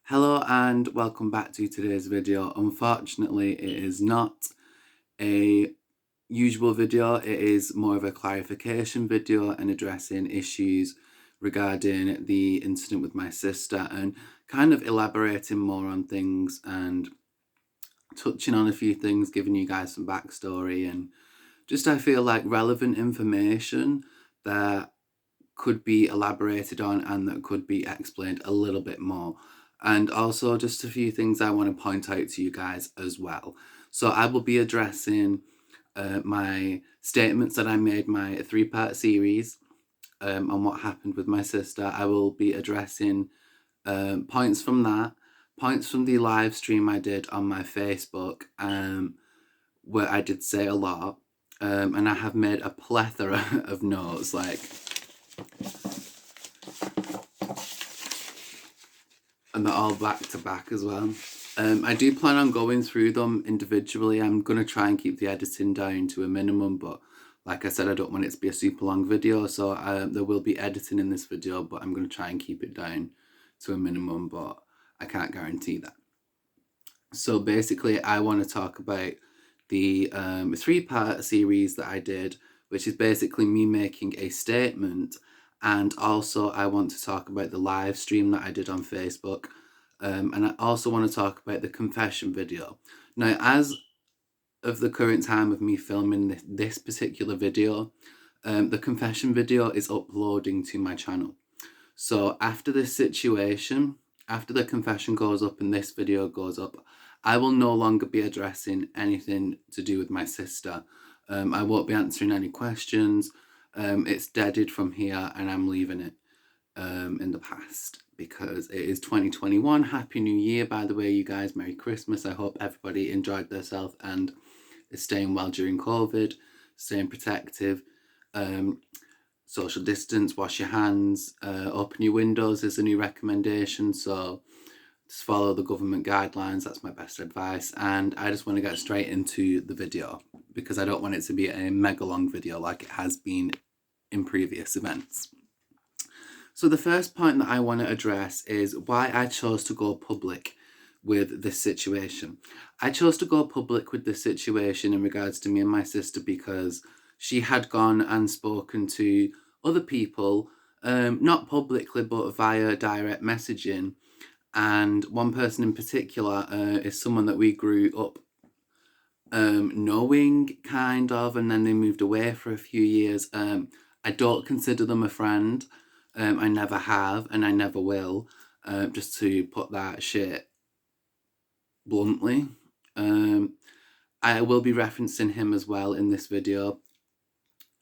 Hello and welcome back to today's video. Unfortunately, it is not a usual video. It is more of a clarification video and addressing issues regarding the incident with my sister and kind of elaborating more on things and touching on a few things, giving you guys some backstory and just I feel like relevant information that could be elaborated on and that could be explained a little bit more. And also just a few things I want to point out to you guys as well. So I will be addressing my statements that I made, my three-part series on what happened with my sister. I will be addressing points from that, points from the live stream I did on my Facebook, where I did say a lot. And I have made a plethora of notes, and they're all back to back as well. I do plan on going through them individually. I'm going to try and keep the editing down to a minimum, but like I said, I don't want it to be a super long video, so there will be editing in this video, but I'm going to try and keep it down to a minimum, but I can't guarantee that. So basically, I want to talk about the three-part series that I did, which is basically me making a statement, and also I want to talk about the live stream that I did on Facebook, and I also want to talk about the confession video. Now, as of the current time of me filming this particular video, the confession video is uploading to my channel. So after this situation, after the confession goes up and this video goes up, I will no longer be addressing anything to do with my sister. I won't be answering any questions. It's deaded from here and I'm leaving it in the past because it is 2021. Happy New Year, by the way, you guys. Merry Christmas. I hope everybody enjoyed themselves and is staying well during COVID, staying protective. Social distance, wash your hands, open your windows is a new recommendation, so just follow the government guidelines. That's my best advice. And I just want to get straight into the video because I don't want it to be a mega long video like it has been in previous events. So the first point that I want to address is why I chose to go public with this situation. I chose to go public with this situation in regards to me and my sister because she had gone and spoken to other people, not publicly but via direct messaging. And one person in particular is someone that we grew up knowing, kind of, and then they moved away for a few years. I don't consider them a friend. I never have and I never will, just to put that shit bluntly. I will be referencing him as well in this video.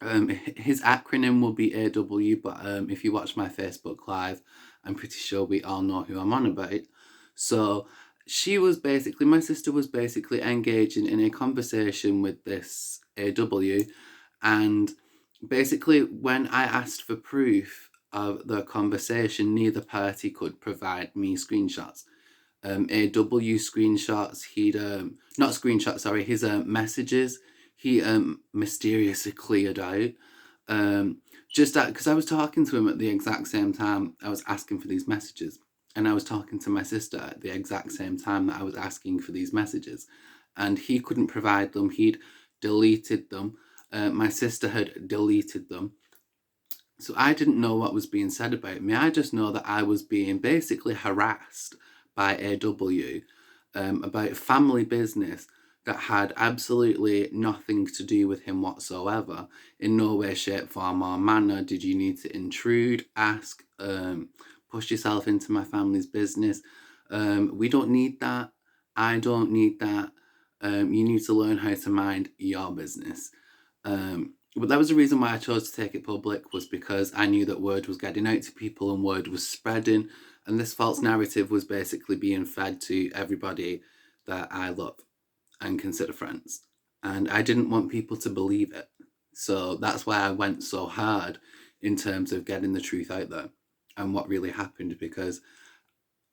His acronym will be AW, but if you watch my Facebook Live, I'm pretty sure we all know who I'm on about. So my sister was basically engaging in a conversation with this AW, and basically when I asked for proof of the conversation, neither party could provide me screenshots. AW screenshots, not screenshots, sorry, his messages, he mysteriously cleared out. Just that, because I was talking to him at the exact same time I was asking for these messages. And I was talking to my sister at the exact same time that I was asking for these messages. And he couldn't provide them. He'd deleted them. My sister had deleted them. So I didn't know what was being said about me. I just know that I was being basically harassed by AW about family business that had absolutely nothing to do with him whatsoever. In no way, shape, form or manner did you need to intrude, ask, push yourself into my family's business. We don't need that. I don't need that. You need to learn how to mind your business. But that was the reason why I chose to take it public, was because I knew that word was getting out to people and word was spreading, and this false narrative was basically being fed to everybody that I love and consider friends. And I didn't want people to believe it. So that's why I went so hard in terms of getting the truth out there and what really happened, because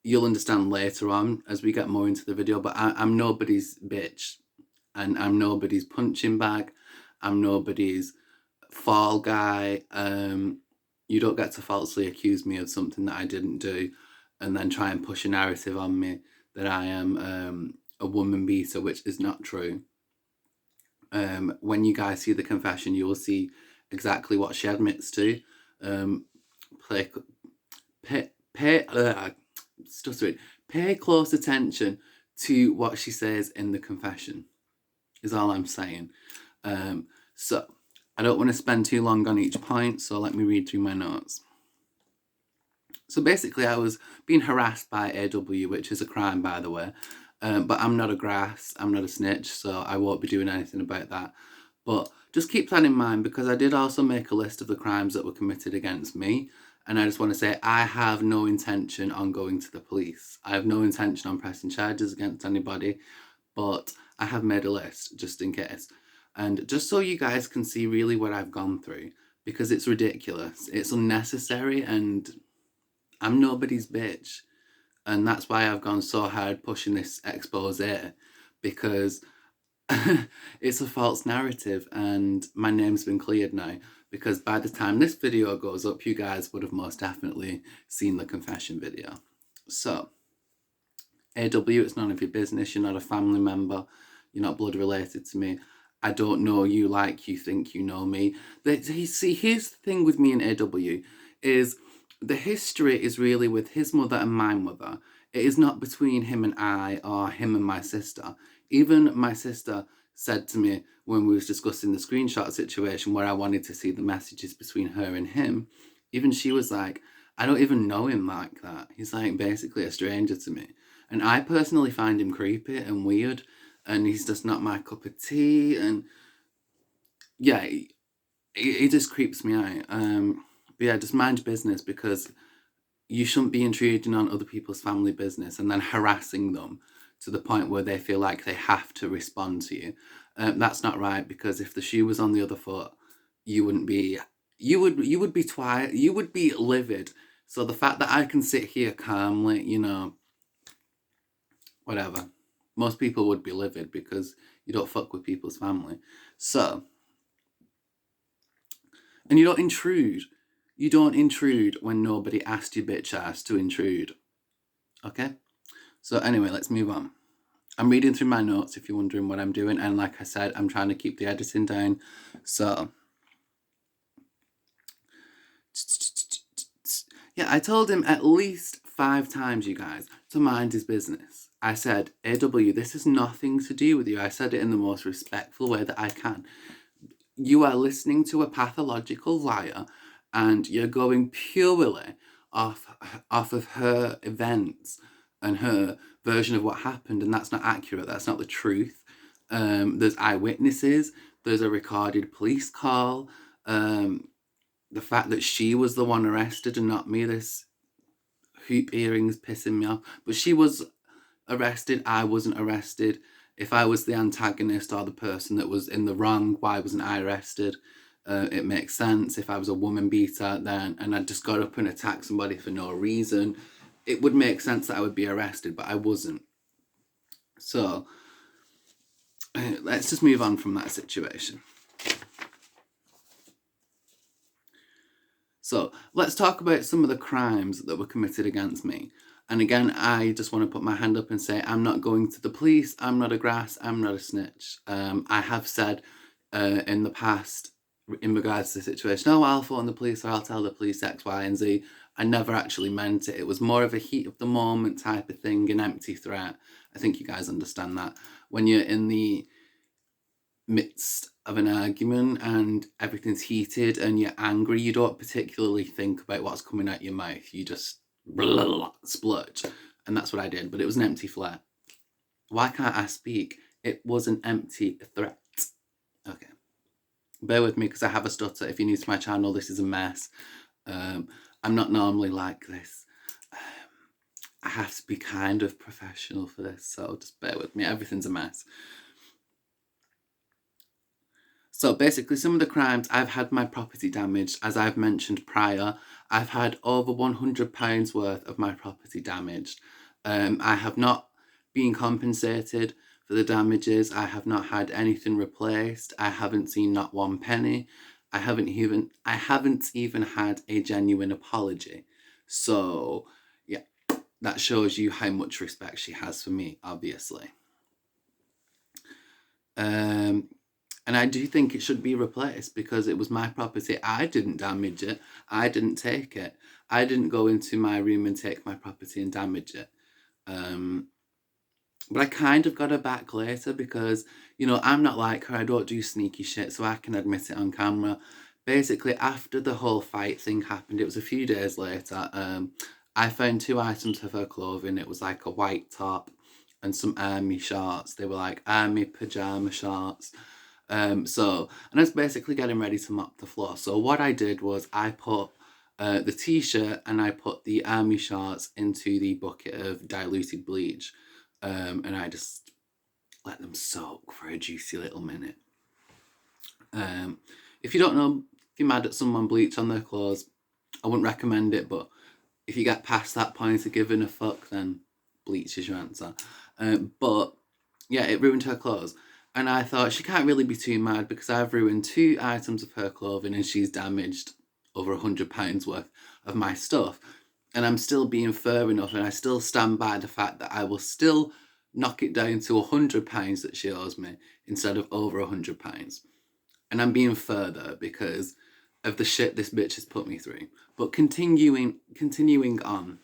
you'll understand later on as we get more into the video, but I'm nobody's bitch and I'm nobody's punching bag. I'm nobody's fall guy. You don't get to falsely accuse me of something that I didn't do. and then try and push a narrative on me that I am a woman beater, which is not true. When you guys see the confession, you will see exactly what she admits to. Play, pay close attention to what she says in the confession, is all I'm saying. So I don't want to spend too long on each point, so let me read through my notes. So basically, I was being harassed by AW, which is a crime, by the way. But I'm not a grass, I'm not a snitch, so I won't be doing anything about that. But just keep that in mind, because I did also make a list of the crimes that were committed against me. And I just want to say, I have no intention on going to the police. I have no intention on pressing charges against anybody, but I have made a list just in case. And just so you guys can see really what I've gone through, because it's ridiculous, it's unnecessary, and I'm nobody's bitch. And that's why I've gone so hard pushing this expose, because it's a false narrative, and my name's been cleared now, because by the time this video goes up, you guys would have most definitely seen the confession video. So, AW, it's none of your business. You're not a family member. You're not blood related to me. I don't know you like you think you know me. See, here's the thing with me and AW, is the history is really with his mother and my mother. It is not between him and I, or him and my sister. Even my sister said to me when we was discussing the screenshot situation where I wanted to see the messages between her and him, even she was like, I don't even know him like that. He's like basically a stranger to me. And I personally find him creepy and weird, and he's just not my cup of tea, and yeah, he just creeps me out. But yeah, just mind your business, because you shouldn't be intruding on other people's family business and then harassing them to the point where they feel like they have to respond to you. That's not right, because if the shoe was on the other foot, you wouldn't be. You would be you would be livid. So the fact that I can sit here calmly, whatever. Most people would be livid because you don't fuck with people's family. So, and you don't intrude. You don't intrude when nobody asked your bitch ass to intrude. Okay? So anyway, let's move on. I'm reading through my notes if you're wondering what I'm doing, and like I said, I'm trying to keep the editing down. So, yeah, I told him at least 5 times, you guys, to mind his business. I said, AW, this has nothing to do with you. I said it in the most respectful way that I can. You are listening to a pathological liar, and you're going purely off of her events and her version of what happened, and that's not accurate. That's not the truth. There's eyewitnesses. There's a recorded police call. The fact that she was the one arrested and not me, this hoop earrings pissing me off. But she was arrested. I wasn't arrested. If I was the antagonist or the person that was in the wrong, why wasn't I arrested? It makes sense. If I was a woman beater then, and I just got up and attacked somebody for no reason, it would make sense that I would be arrested, but I wasn't. So, let's just move on from that situation. So, let's talk about some of the crimes that were committed against me. And again, I just want to put my hand up and say, I'm not going to the police, I'm not a grass, I'm not a snitch. I have said in the past, in regards to the situation, oh, I'll phone the police, or I'll tell the police X, Y, and Z. I never actually meant it. It was more of a heat of the moment type of thing, an empty threat. I think you guys understand that. When you're in the midst of an argument and everything's heated and you're angry, you don't particularly think about what's coming out your mouth. You just splurge. And that's what I did, but it was an empty threat. Why can't I speak? It was an empty threat. Okay. Bear with me because I have a stutter. If you're new to my channel, this is a mess. I'm not normally like this. I have to be kind of professional for this, so just bear with me. Everything's a mess. So basically, some of the crimes, I've had my property damaged. As I've mentioned prior, I've had over £100 worth of my property damaged. I have not been compensated for the damages. I have not had anything replaced. I haven't seen not one penny. I haven't even had a genuine apology. So, yeah. that shows you how much respect she has for me, obviously. Um, and I do think it should be replaced because it was my property. I didn't damage it. I didn't take it. I didn't go into my room and take my property and damage it. Um, but I kind of got her back later because, you know, I'm not like her. I don't do sneaky shit, so I can admit it on camera. Basically, after the whole fight thing happened, it was a few days later. I found 2 items of her clothing. It was like a white top and some army shorts. They were like army pajama shorts. And I was basically getting ready to mop the floor. So what I did was I put the t-shirt and I put the army shorts into the bucket of diluted bleach. And I just let them soak for a juicy little minute. If you don't know, if you're mad at someone bleach on their clothes, I wouldn't recommend it, but if you get past that point of giving a fuck, then bleach is your answer. But yeah, it ruined her clothes. And I thought she can't really be too mad because I've ruined 2 items of her clothing and she's damaged over £100 worth of my stuff. And I'm still being fair enough and I still stand by the fact that I will still knock it down to £100 that she owes me instead of over £100. And I'm being further because of the shit this bitch has put me through. But continuing on,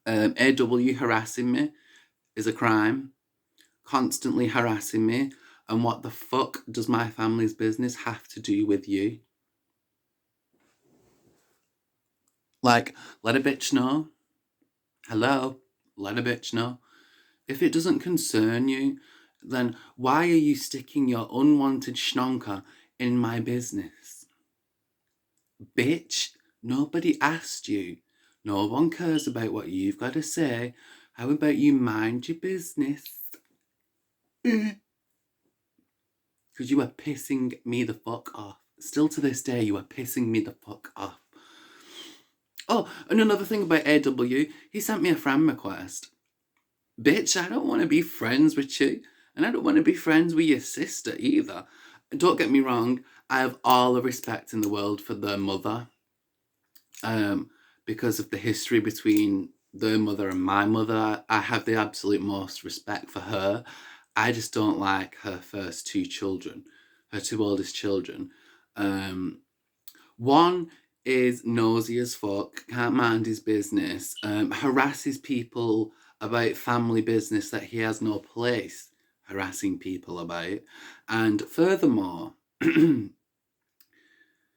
AW harassing me is a crime. Constantly harassing me. And what the fuck does my family's business have to do with you? Like, let a bitch know. Hello? Let a bitch know. If it doesn't concern you, then why are you sticking your unwanted schnonker in my business? Bitch, nobody asked you. No one cares about what you've got to say. How about you mind your business? Because you are pissing me the fuck off. Still to this day, you are pissing me the fuck off. Oh, and another thing about AW, he sent me a friend request. Bitch, I don't want to be friends with you. And I don't want to be friends with your sister either. Don't get me wrong, I have all the respect in the world for their mother. Because of the history between their mother and my mother, I have the absolute most respect for her. I just don't like her first 2 children, her 2 oldest children. One is nosy as fuck, can't mind his business, harasses people about family business that he has no place harassing people about. And furthermore,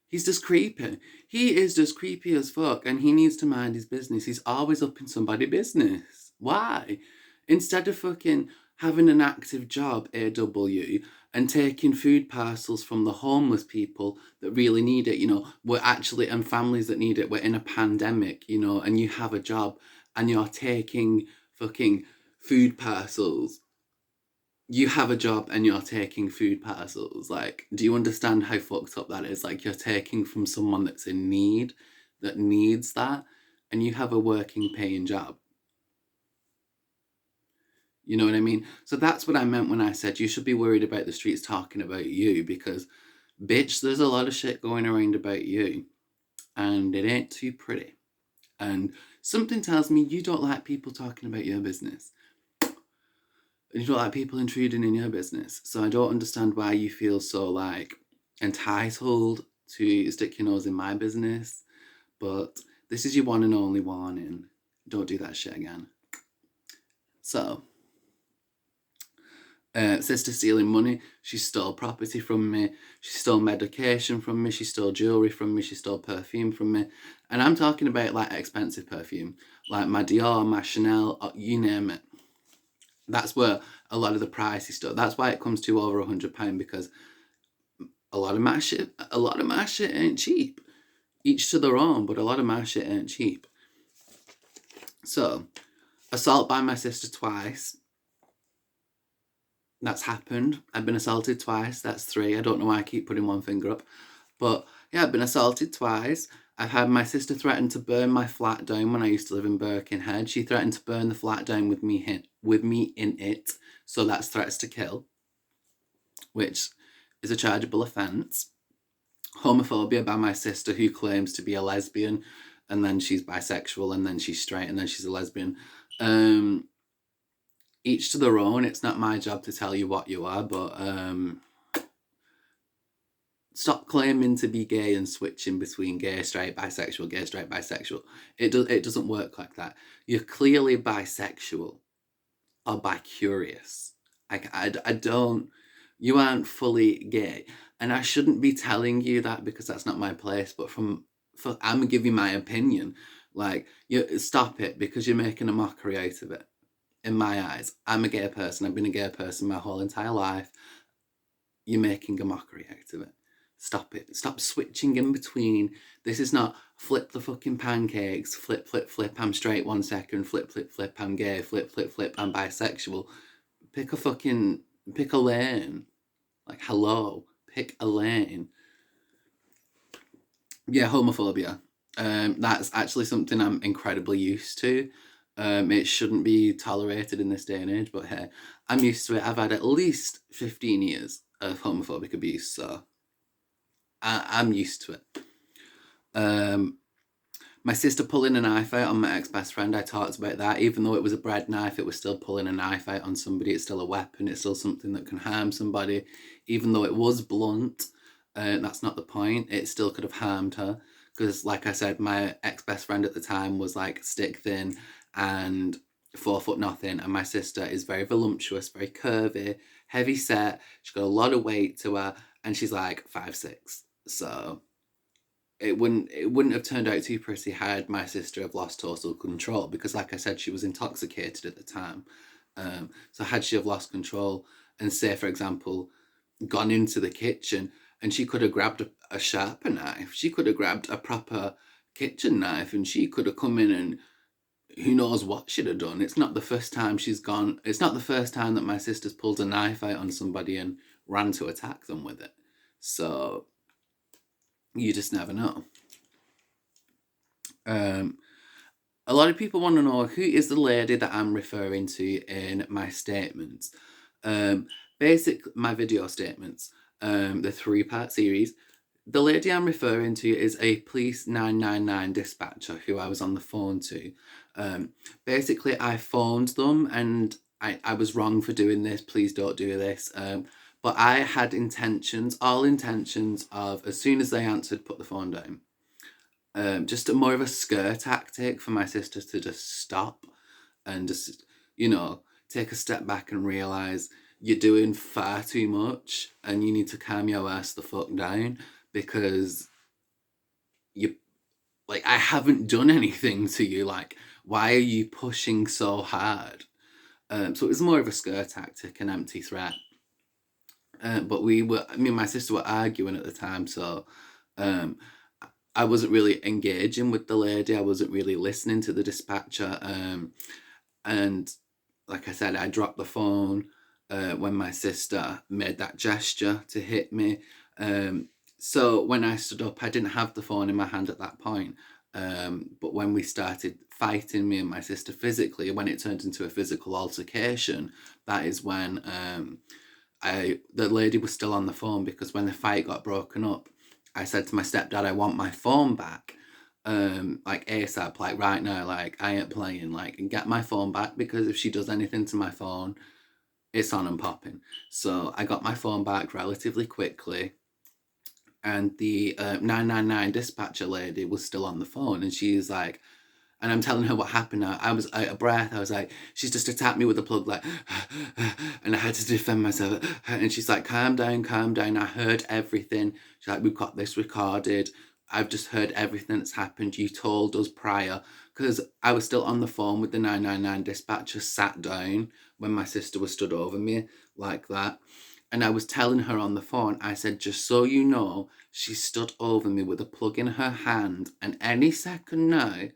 he's just creepy. He is just creepy as fuck and he needs to mind his business. He's always up in somebody's business. Why? Instead of fucking having an active job, AW, and taking food parcels from the homeless people that really need it, you know, and families that need it. We're in a pandemic, you know, and you have a job and you're taking fucking food parcels. You have a job and you're taking food parcels. Like, do you understand how fucked up that is? Like, you're taking from someone that's in need, that needs that, and you have a working, paying job. You know what I mean? So that's what I meant when I said you should be worried about the streets talking about you because, bitch, there's a lot of shit going around about you and it ain't too pretty. And something tells me you don't like people talking about your business. You don't like people intruding in your business. So I don't understand why you feel so like entitled to stick your nose in my business. But this is your one and only warning. Don't do that shit again. So, sister stealing money. She stole property from me. She stole medication from me. She stole jewellery from me. She stole perfume from me. And I'm talking about like expensive perfume. Like my Dior, my Chanel, you name it. That's where a lot of the pricey stuff. That's why it comes to over £100 because a lot of my shit ain't cheap. Each to their own, but a lot of my shit ain't cheap. So, assault by my sister twice. That's happened. I've been assaulted twice. That's 3. I don't know why I keep putting one finger up. But yeah, I've been assaulted twice. I've had my sister threaten to burn my flat down when I used to live in Birkenhead. She threatened to burn the flat down with me in it. So that's threats to kill, which is a chargeable offence. Homophobia by my sister who claims to be a lesbian and then she's bisexual, and then she's straight, and then she's a lesbian. Each to their own. It's not my job to tell you what you are, but stop claiming to be gay and switching between gay, straight, bisexual, gay, straight, bisexual. It doesn't work like that. You're clearly bisexual or bi-curious. I don't, you aren't fully gay. And I shouldn't be telling you that because that's not my place, but I'm gonna give you my opinion. Like, you stop it, because you're making a mockery out of it. In my eyes, I'm a gay person. I've been a gay person my whole entire life. You're making a mockery out of it. Stop it. Stop switching in between. This is not flip the fucking pancakes. Flip, flip, flip, I'm straight 1 second. Flip, flip, flip, I'm gay. Flip, flip, flip, I'm bisexual. Pick a lane. Like, hello. Pick a lane. Yeah, homophobia. That's actually something I'm incredibly used to. It shouldn't be tolerated in this day and age, but hey, I'm used to it. I've had at least 15 years of homophobic abuse, so I'm used to it. My sister pulling a knife out on my ex-best friend, I talked about that. Even though it was a bread knife, it was still pulling a knife out on somebody. It's still a weapon. It's still something that can harm somebody. Even though it was blunt, that's not the point. It still could have harmed her. Because, like I said, my ex-best friend at the time was like stick thin and 4 foot nothing. And my sister is very voluptuous, very curvy, heavy set. She's got a lot of weight to her. And she's like 5'6". So it wouldn't have turned out too pretty had my sister have lost total control, because, like I said, she was intoxicated at the time. So had she have lost control and, say, for example, gone into the kitchen, and she could have grabbed a sharper knife, she could have grabbed a proper kitchen knife, and she could have come in and who knows what she'd have done. It's not the first time that my sister's pulled a knife out on somebody and ran to attack them with it. So you just never know. A lot of people want to know, who is the lady that I'm referring to in my statements? My video statements, the 3-part series. The lady I'm referring to is a Police 999 dispatcher who I was on the phone to. Basically, I phoned them, and I was wrong for doing this. Please don't do this. But I had all intentions of, as soon as they answered, put the phone down. Just more of a scare tactic for my sisters to just stop and just, take a step back and realise you're doing far too much and you need to calm your ass the fuck down, because I haven't done anything to you. Like, why are you pushing so hard? So it was more of a scare tactic, an empty threat. But me and my sister were arguing at the time, so I wasn't really engaging with the lady. I wasn't really listening to the dispatcher. And like I said, I dropped the phone when my sister made that gesture to hit me. So when I stood up, I didn't have the phone in my hand at that point. But when we started fighting, me and my sister, physically, when it turned into a physical altercation, that is when the lady was still on the phone, because when the fight got broken up, I said to my stepdad, I want my phone back. Like ASAP, like right now, like I ain't playing, like, and get my phone back, because if she does anything to my phone, it's on and popping. So I got my phone back relatively quickly, and the 999 dispatcher lady was still on the phone, and she's like, and I'm telling her what happened now. I was out of breath. I was like, she's just attacked me with a plug, like, and I had to defend myself. And she's like, calm down, calm down. I heard everything. She's like, we've got this recorded. I've just heard everything that's happened. You told us prior. Because I was still on the phone with the 999 dispatcher, sat down when my sister was stood over me like that. And I was telling her on the phone, I said, just so you know, she stood over me with a plug in her hand, and any second now,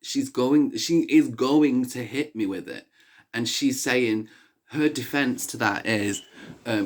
she is going to hit me with it. And she's saying her defense to that is,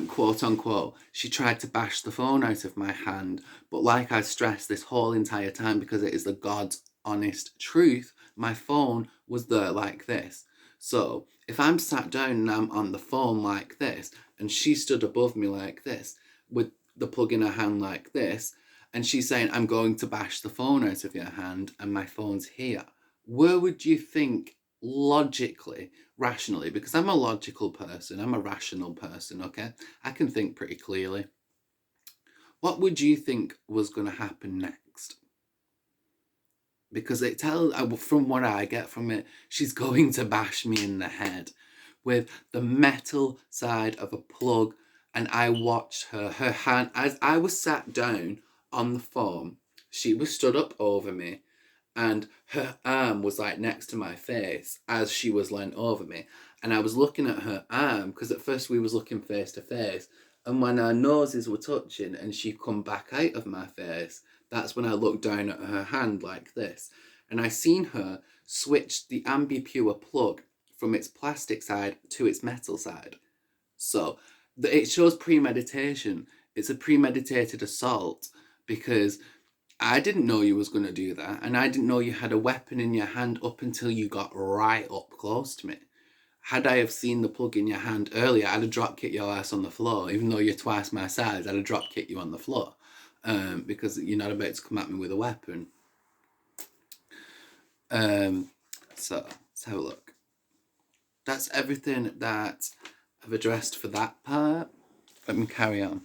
quote unquote, she tried to bash the phone out of my hand. But like I stressed this whole entire time, because it is the God's honest truth, my phone was there like this. So if I'm sat down and I'm on the phone like this, and she stood above me like this with the plug in her hand like this, and she's saying, I'm going to bash the phone out of your hand and my phone's here. Where would you think logically, rationally, because I'm a logical person, I'm a rational person, okay? I can think pretty clearly. What would you think was going to happen next? Because it tells, from what I get from it, she's going to bash me in the head with the metal side of a plug. And I watched her hand, as I was sat down on the phone, she was stood up over me, and her arm was like next to my face as she was leant over me. And I was looking at her arm, because at first we was looking face to face, and when our noses were touching and she come back out of my face, that's when I looked down at her hand like this. And I seen her switch the Ambipure plug from its plastic side to its metal side. So it shows premeditation. It's a premeditated assault, because I didn't know you was going to do that, and I didn't know you had a weapon in your hand up until you got right up close to me. Had I have seen the plug in your hand earlier, I'd have drop kicked your ass on the floor. Even though you're twice my size, I'd have drop kicked you on the floor, because you're not about to come at me with a weapon. So let's have a look. That's everything that I've addressed for that part. Let me carry on.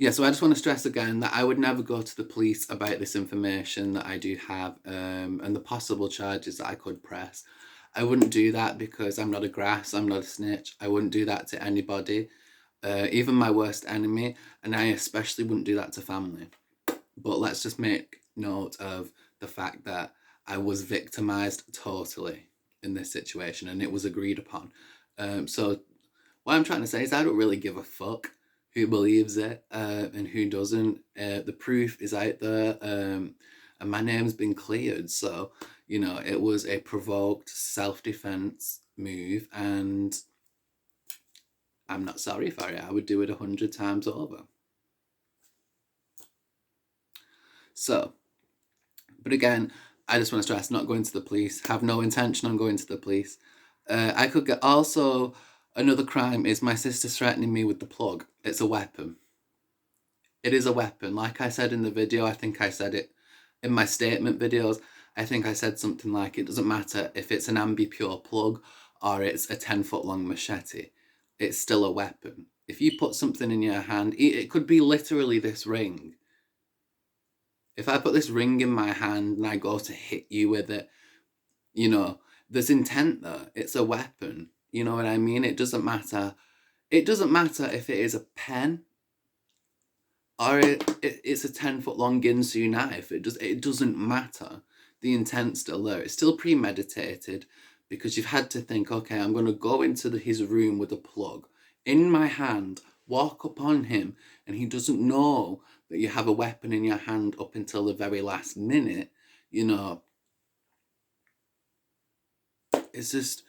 Yeah, so I just want to stress again that I would never go to the police about this information that I do have, and the possible charges that I could press. I wouldn't do that because I'm not a grass, I'm not a snitch. I wouldn't do that to anybody, even my worst enemy, and I especially wouldn't do that to family. But let's just make note of the fact that I was victimized totally in this situation, and it was agreed upon. So what I'm trying to say is I don't really give a fuck who believes it and who doesn't. The proof is out there, and my name's been cleared. So, you know, it was a provoked self-defense move, and I'm not sorry for it. I would do it 100 times over. So, but again, I just want to stress, not going to the police. Have no intention on going to the police. I could get also... Another crime is my sister threatening me with the plug. It's a weapon. It is a weapon. Like I said in the video, I think I said it in my statement videos. I think I said something like, it doesn't matter if it's an Ambipure plug or it's a 10-foot long machete. It's still a weapon. If you put something in your hand, it could be literally this ring. If I put this ring in my hand and I go to hit you with it, you know, there's intent there. It's a weapon. You know what I mean? It doesn't matter. It doesn't matter if it is a pen or it's a 10-foot long Ginsu knife. It doesn't matter. The intent's still there. It's still premeditated, because you've had to think, okay, I'm going to go into his room with a plug in my hand, walk upon him, and he doesn't know that you have a weapon in your hand up until the very last minute. You know, it's just...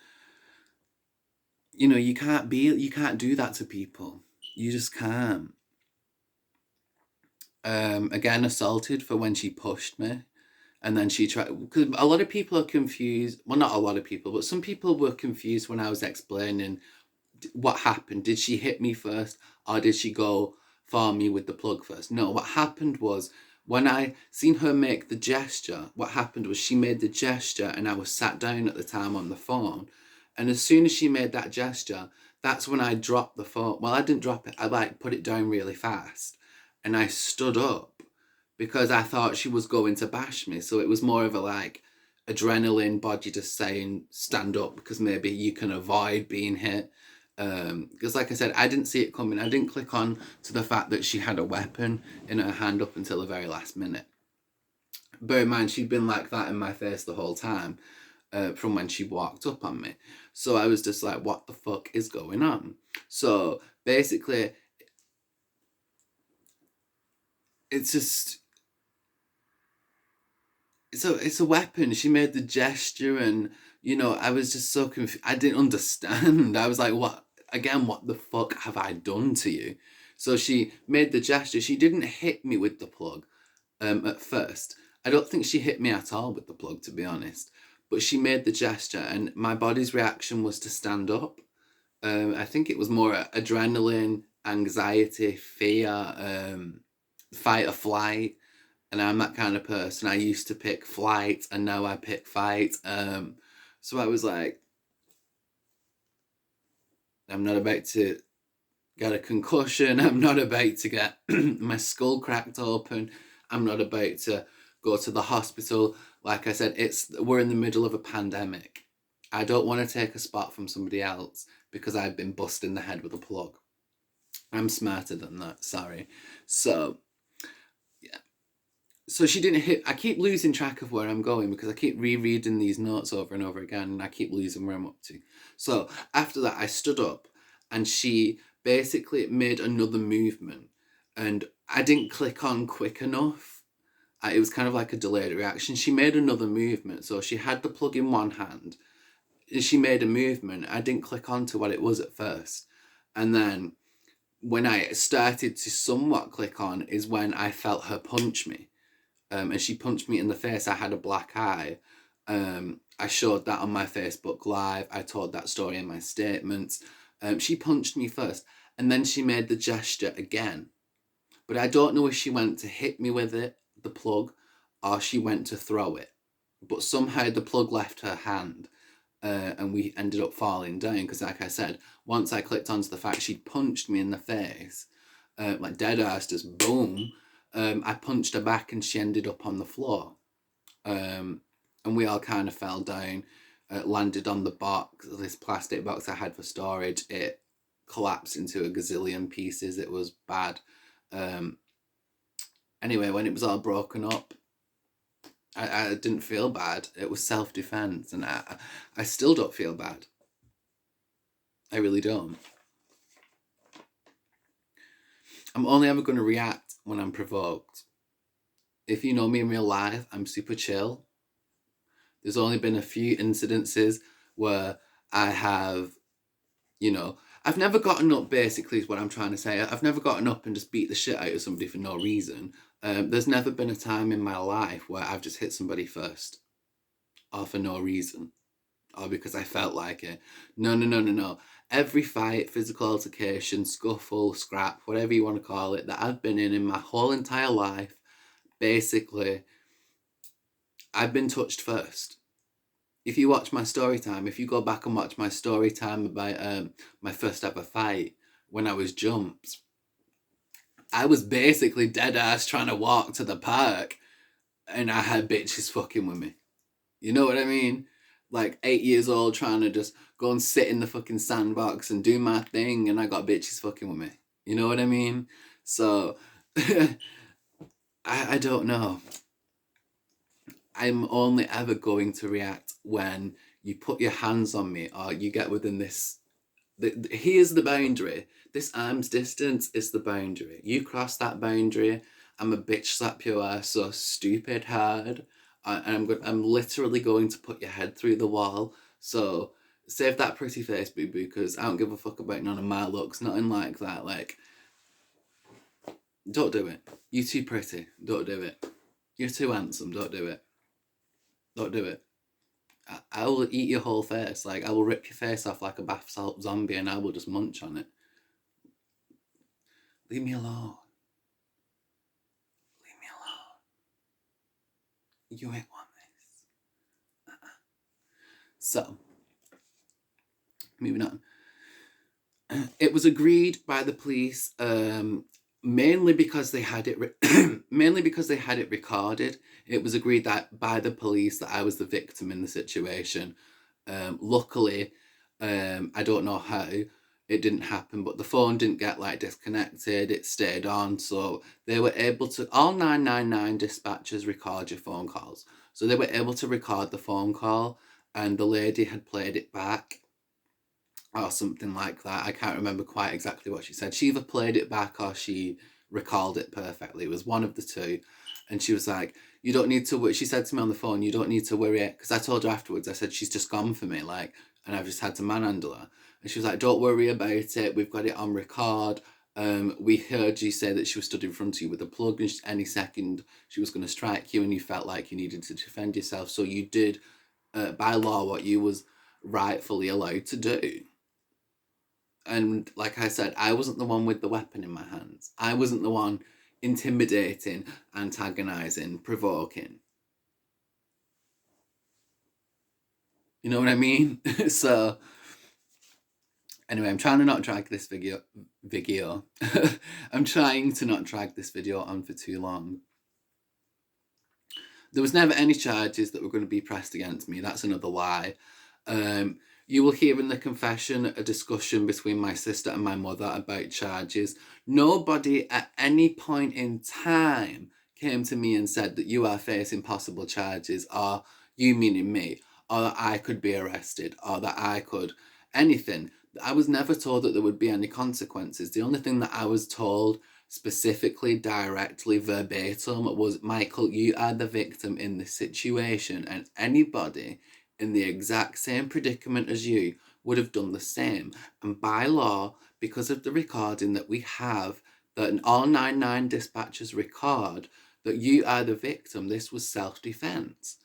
You know, you can't do that to people. You just can't. Again, assaulted for when she pushed me, and then she tried, because a lot of people are confused. Well, not a lot of people, but some people were confused when I was explaining what happened. Did she hit me first, or did she go for me with the plug first? No, what happened was, when I seen her make the gesture, what happened was she made the gesture, and I was sat down at the time on the phone. And as soon as she made that gesture, that's when I dropped the phone. Well, I didn't drop it. I put it down really fast. And I stood up because I thought she was going to bash me. So it was more of a adrenaline body just saying, stand up, because maybe you can avoid being hit. Because like I said, I didn't see it coming. I didn't click on to the fact that she had a weapon in her hand up until the very last minute. Bear in mind, she'd been like that in my face the whole time. From when she walked up on me. So I was just like, what the fuck is going on? So basically, it's just... It's a weapon. She made the gesture, and, you know, I was just so confused. I didn't understand. I was like, what the fuck have I done to you? So she made the gesture. She didn't hit me with the plug at first. I don't think she hit me at all with the plug, to be honest. But she made the gesture, and my body's reaction was to stand up. I think it was more adrenaline anxiety, fear, fight or flight. And I'm that kind of person. I used to pick flight and now I pick fight. So I was like, I'm not about to get a concussion. I'm not about to get my skull cracked open. I'm not about to go to the hospital. Like I said, we're in the middle of a pandemic. I don't want to take a spot from somebody else because I've been busted in the head with a plug. I'm smarter than that, sorry. So, yeah. So she didn't hit. I keep losing track of where I'm going because I keep rereading these notes over and over again and I keep losing where I'm up to. So after that, I stood up and she basically made another movement and I didn't click on quick enough. It was kind of like a delayed reaction. She made another movement. So she had the plug in one hand. She made a movement. I didn't click on to what it was at first. And then when I started to somewhat click on is when I felt her punch me. And she punched me in the face. I had a black eye. I showed that on my Facebook Live. I told that story in my statements. She punched me first and then she made the gesture again. But I don't know if she went to hit me with it, the plug, or she went to throw it. But somehow the plug left her hand and we ended up falling down because, like I said, once I clicked onto the fact she'd punched me in the face, like dead ass, just boom, I punched her back and she ended up on the floor. And we all kind of fell down, landed on the box, this plastic box I had for storage. It collapsed into a gazillion pieces. It was bad. Anyway, when it was all broken up, I didn't feel bad. It was self-defense, and I still don't feel bad. I really don't. I'm only ever going to react when I'm provoked. If you know me in real life, I'm super chill. There's only been a few incidences where I have, I've never gotten up, basically, is what I'm trying to say. I've never gotten up and just beat the shit out of somebody for no reason. There's never been a time in my life where I've just hit somebody first, or for no reason, or because I felt like it. No. Every fight, physical altercation, scuffle, scrap, whatever you want to call it, that I've been in my whole entire life, basically, I've been touched first. If you watch my story time, if you go back and watch my story time about my first ever fight when I was jumped, I was basically dead ass trying to walk to the park and I had bitches fucking with me. You know what I mean? Like 8 years old trying to just go and sit in the fucking sandbox and do my thing and I got bitches fucking with me. You know what I mean? So, I don't know. I'm only ever going to react when you put your hands on me or you get within this. Here's the boundary. This arm's distance is the boundary. You cross that boundary, I'm a bitch slap your ass so stupid hard. And I'm literally going to put your head through the wall. So save that pretty face, boo boo, because I don't give a fuck about none of my looks. Nothing like that. Like, don't do it. You're too pretty. Don't do it. You're too handsome. Don't do it. Don't do it. I will eat your whole face. Like, I will rip your face off like a bath salt zombie and I will just munch on it. Leave me alone. Leave me alone. You ain't want this. So, moving on. It was agreed by the police, mainly because they had it mainly because they had it recorded. It was agreed that by the police that I was the victim in the situation. Luckily, I don't know how it didn't happen, but the phone didn't get like disconnected. It stayed on, so they were able to. All 999 dispatchers record your phone calls, so they were able to record the phone call, and the lady had played it back or something like that. I can't remember quite exactly what she said. She either played it back or she recalled it perfectly. It was one of the two. And she was like, you don't need to worry. She said to me on the phone, you don't need to worry. Because I told her afterwards, I said, she's just gone for me. Like, and I've just had to manhandle her. And she was like, don't worry about it. We've got it on record. We heard you say that she was stood in front of you with a plug and any second she was going to strike you and you felt like you needed to defend yourself. So you did, by law, what you was rightfully allowed to do. And like I said, I wasn't the one with the weapon in my hands. I wasn't the one intimidating, antagonizing, provoking. You know what I mean? So anyway, I'm trying to not drag this video. I'm trying to not drag this video on for too long. There was never any charges that were going to be pressed against me. That's another lie. You will hear in the confession a discussion between my sister and my mother about charges. Nobody at any point in time came to me and said that you are facing possible charges, or you meaning me, or that I could be arrested, or that I could anything. I was never told that there would be any consequences. The only thing that I was told specifically, directly, verbatim was, Michael, you are the victim in this situation, and anybody in the exact same predicament as you would have done the same. And by law, because of the recording that we have, that all 9-9 dispatchers record that you are the victim, this was self-defense.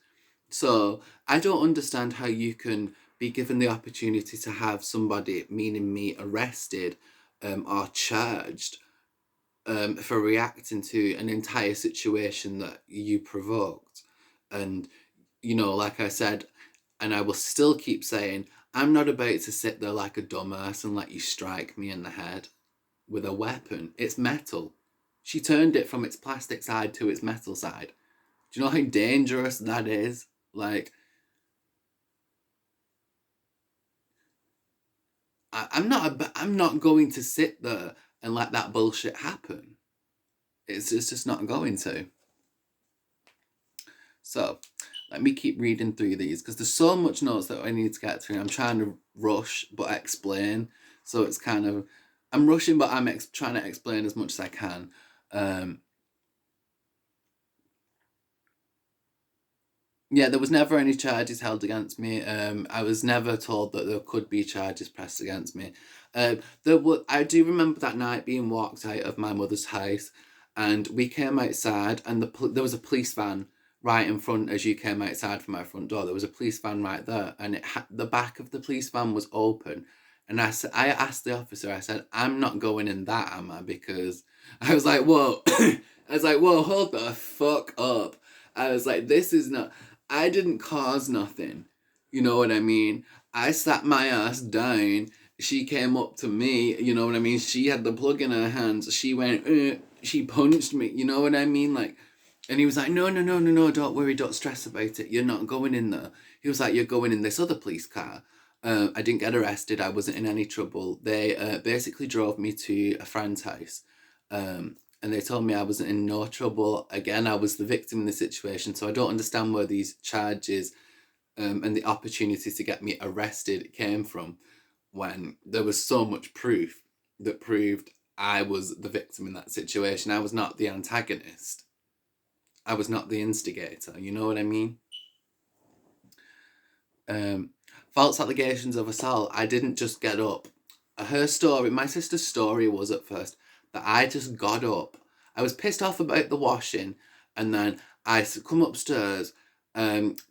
So I don't understand how you can be given the opportunity to have somebody, meaning me, arrested or charged for reacting to an entire situation that you provoked. And, you know, like I said, and I will still keep saying, I'm not about to sit there like a dumbass and let you strike me in the head with a weapon. It's metal. She turned it from its plastic side to its metal side. Do you know how dangerous that is? Like, I'm not going to sit there and let that bullshit happen. It's just not going to. So let me keep reading through these because there's so much notes that I need to get through. I'm trying to rush but explain. So it's kind of, I'm rushing but I'm trying to explain as much as I can. Yeah, there was never any charges held against me. I was never told that there could be charges pressed against me. I do remember that night being walked out of my mother's house, and we came outside, and there was a police van right in front as you came outside from my front door. There was a police van right there, and the back of the police van was open. And I asked the officer, I said, I'm not going in that, am I? Because I was like, whoa, I was like, whoa, hold the fuck up. I was like, this is not. I didn't cause nothing. You know what I mean? I sat my ass down. She came up to me. You know what I mean? She had the plug in her hands. She went, she punched me. You know what I mean? Like, and he was like, no, no, no, no, no, don't worry, don't stress about it. You're not going in there. He was like, you're going in this other police car. I didn't get arrested. I wasn't in any trouble. They basically drove me to a friend's house. And they told me I wasn't in no trouble. Again, I was the victim in the situation, so I don't understand where these charges and the opportunity to get me arrested came from when there was so much proof that proved I was the victim in that situation. I was not the antagonist. I was not the instigator. You know what I mean? False allegations of assault. I didn't just get up. Her story, my sister's story was at first that I just got up. I was pissed off about the washing, and then I come upstairs,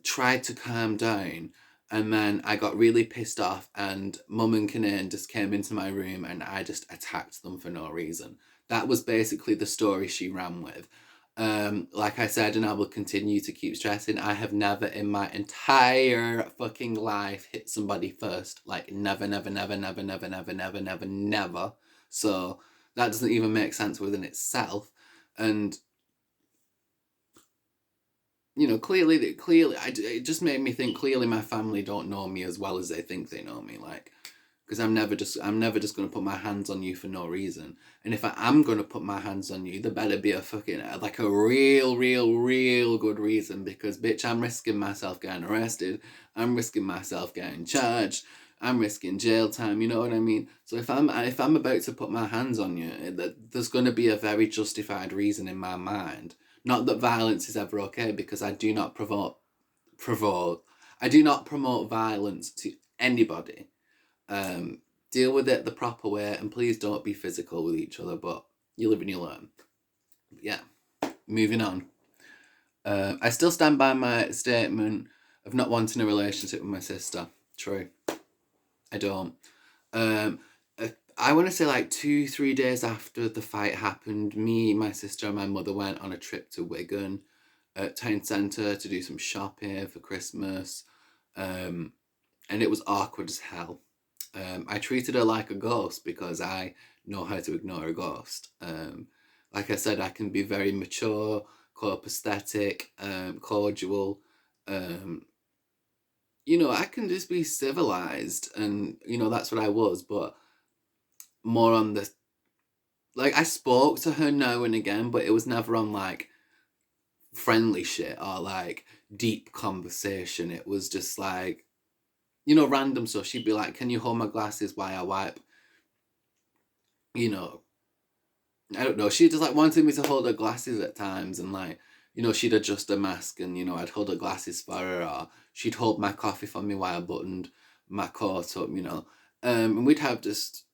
tried to calm down, and then I got really pissed off, and Mum and Kinane just came into my room, and I just attacked them for no reason. That was basically the story she ran with. Like I said, and I will continue to keep stressing, I have never in my entire fucking life hit somebody first. Like, never, never, never, never, never, never, never, never, never. So that doesn't even make sense within itself. And, you know, clearly, it just made me think, clearly my family don't know me as well as they think they know me. Like, because I'm never just going to put my hands on you for no reason. And if I am going to put my hands on you, there better be a fucking, like, a real, real, real good reason, because, bitch, I'm risking myself getting arrested. I'm risking myself getting charged. I'm risking jail time. You know what I mean? So if I'm about to put my hands on you, there's going to be a very justified reason in my mind. Not that violence is ever okay, because I do not provoke. I do not promote violence to anybody. Deal with it the proper way, and please don't be physical with each other, but you live and you learn. But yeah, moving on. I still stand by my statement of not wanting a relationship with my sister. True. I don't. I want to say like 2, 3 days after the fight happened, me, my sister, and my mother went on a trip to Wigan at Town Centre to do some shopping for Christmas. Um, and it was awkward as hell. I treated her like a ghost because I know how to ignore a ghost. Like I said, I can be very mature, copacetic, cordial. Um, I can just be civilized, and that's what I was. But more on the like, I spoke to her now and again, but it was never on like friendly shit or like deep conversation. It was just like random stuff. She'd be like, "Can you hold my glasses while I wipe?" You know, I don't know. She just like wanted me to hold her glasses at times, and like, she'd adjust her mask, and I'd hold her glasses for her, or she'd hold my coffee for me while I buttoned my coat up. And we'd have just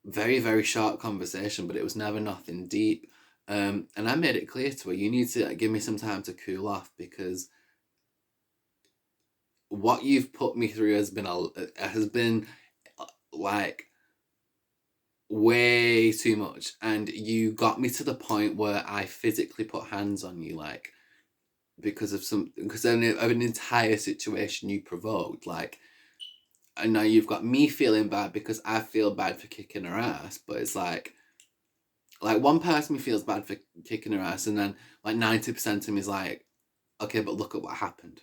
very very short conversation, but it was never nothing deep. And I made it clear to her, you need to give me some time to cool off because what you've put me through has been like way too much, and you got me to the point where I physically put hands on you, like because of an entire situation you provoked, like, and now you've got me feeling bad because I feel bad for kicking her ass, but it's like one part of me feels bad for kicking her ass, and then like 90% of me is like, okay, but look at what happened.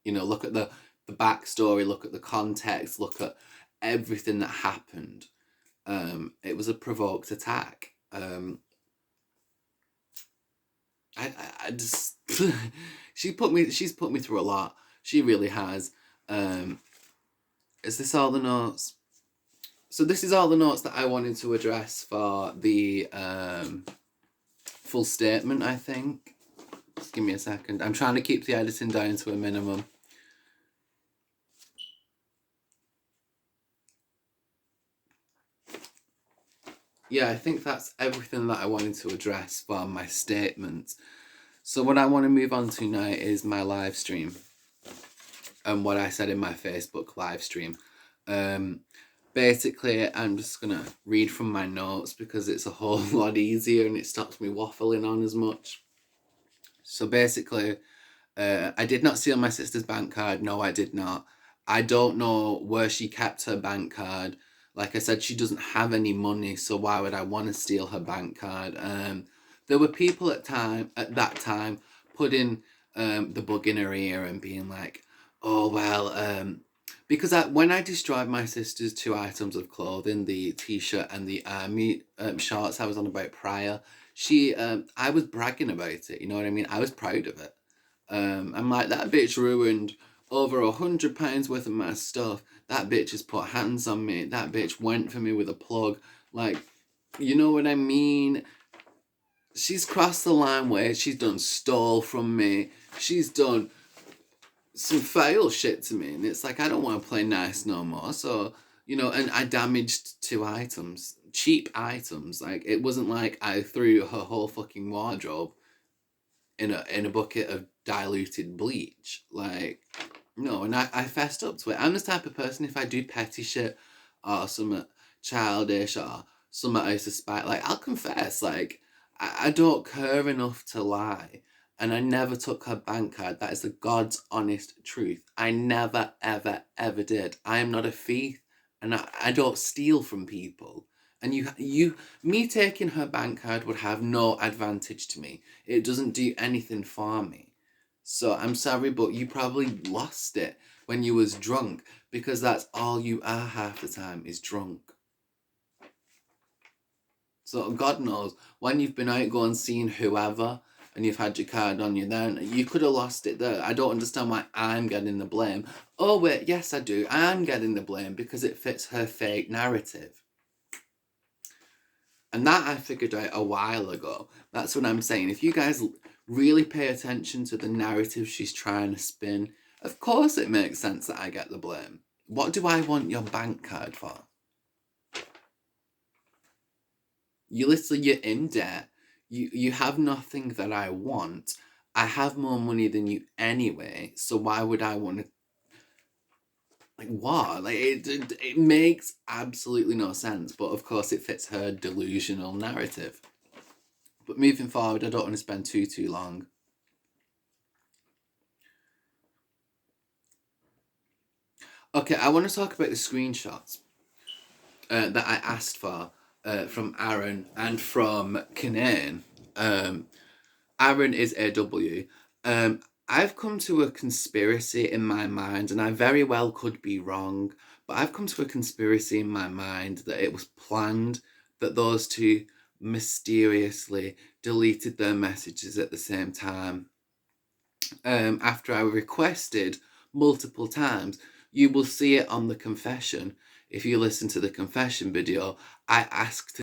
Look at the backstory, look at the context, look at everything that happened. It was a provoked attack. I just she's put me through a lot. She really has. Is this all the notes? So this is all the notes that I wanted to address for the full statement, I think. Just give me a second. I'm trying to keep the editing down to a minimum. Yeah, I think that's everything that I wanted to address for my statement. So what I want to move on to now is my live stream and what I said in my Facebook live stream. Basically, I'm just going to read from my notes because it's a whole lot easier and it stops me waffling on as much. So basically, I did not steal my sister's bank card. No, I did not. I don't know where she kept her bank card. Like I said, she doesn't have any money, so why would I want to steal her bank card? There were people at that time putting the bug in her ear and being like, "Oh well," because when I destroyed my sister's 2 items of clothing, the t-shirt and the army shorts I was on about prior, I was bragging about it. You know what I mean? I was proud of it. I'm like, that bitch ruined over £100 worth of my stuff. That bitch has put hands on me. That bitch went for me with a plug. Like, you know what I mean? She's crossed the line where she's done stole from me. She's done some fail shit to me. And it's like, I don't want to play nice no more. So, and I damaged 2 items. Cheap items. Like, it wasn't like I threw her whole fucking wardrobe in a bucket of diluted bleach. Like, no, and I fessed up to it. I'm the type of person, if I do petty shit or something childish or something I suspect, like, I'll confess. Like, I don't care enough to lie. And I never took her bank card. That is the God's honest truth. I never, ever, ever did. I am not a thief, and I don't steal from people. And me taking her bank card would have no advantage to me. It doesn't do anything for me. So I'm sorry, but you probably lost it when you was drunk, because that's all you are half the time is drunk. So God knows, when you've been out going seeing whoever and you've had your card on you, then you could have lost it there. I don't understand why I'm getting the blame. Oh wait, yes I do. I'm getting the blame because it fits her fake narrative. And that I figured out a while ago. That's what I'm saying. If you guys really pay attention to the narrative she's trying to spin, of course it makes sense that I get the blame. What do I want your bank card for? You're in debt. You have nothing that I want. I have more money than you anyway, so why would I want to? Like, what? Like, it makes absolutely no sense, but of course it fits her delusional narrative. But moving forward, I don't want to spend too long. Okay, I want to talk about the screenshots that I asked for from Aaron and from Kinane. Aaron is AW. Um, I've come to a conspiracy in my mind, and I very well could be wrong, but I've come to a conspiracy in my mind that it was planned that those two mysteriously deleted their messages at the same time. After I requested multiple times, you will see it on the confession. If you listen to the confession video, I asked